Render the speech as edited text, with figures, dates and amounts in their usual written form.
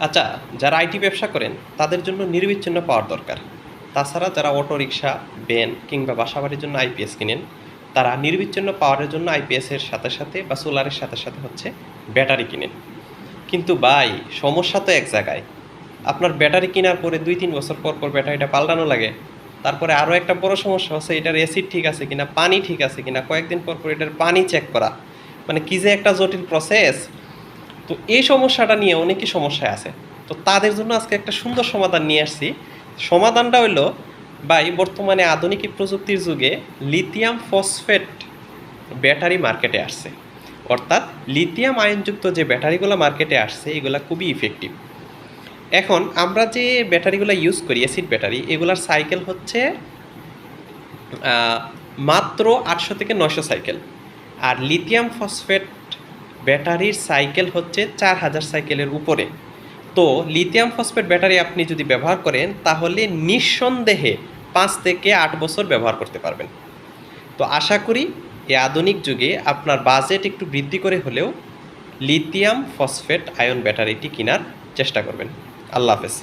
আচ্ছা, যারা আইটি ব্যবসা করেন তাদের জন্য নির্বিচ্ছিন্ন পাওয়ার দরকার। তাছাড়া যারা অটোরিকশা, ভ্যান কিংবা বাসাবাড়ির জন্য আইপিএস কিনেন, তারা নির্বিচ্ছিন্ন পাওয়ারের জন্য আইপিএসের সাথে সাথে বা সোলারের সাথে সাথে হচ্ছে ব্যাটারি কিনেন। কিন্তু ভাই, সমস্যা তো এক জায়গায়। আপনার ব্যাটারি কেনার পরে ২-৩ বছর পর পর ব্যাটারিটা পাল্টানো লাগে। তারপরে আরও একটা বড় সমস্যা হচ্ছে এটার অ্যাসিড ঠিক আছে কিনা, পানি ঠিক আছে কিনা, কয়েকদিন পর পর এটার পানি চেক করা। মানে কী যে একটা জটিল প্রসেস। তো এই সমস্যাটা নিয়ে অনেকই সমস্যায় আছে। তো তাদের জন্য আজকে একটা সুন্দর সমাধান নিয়ে আসছি। সমাধানটা হইল, ভাই, বর্তমানে আধুনিক প্রযুক্তির যুগে লিথিয়াম ফসফেট ব্যাটারি মার্কেটে আসছে। অর্থাৎ লিথিয়াম আয়নযুক্ত যে ব্যাটারিগুলো মার্কেটে আসছে এগুলা খুবই ইফেক্টিভ। এখন আমরা যে ব্যাটারিগুলো ইউজ করি, অ্যাসিড ব্যাটারি, এগুলার সাইকেল হচ্ছে মাত্র ৮০০ থেকে ৯০০ সাইকেল। আর লিথিয়াম ফসফেট ব্যাটারির সাইকেল হচ্ছে ৪০০০ সাইকেলের উপরে। তো লিথিয়াম ফসফেট ব্যাটারি আপনি যদি ব্যবহার করেন তাহলে নিঃসন্দেহে ৫ থেকে ৮ বছর ব্যবহার করতে পারবেন। তো আশা করি এই আধুনিক যুগে আপনার বাজেট একটু বৃদ্ধি করে হলেও লিথিয়াম ফসফেট আয়ন ব্যাটারিটি কেনার চেষ্টা করবেন। আল্লাহ হাফেজ।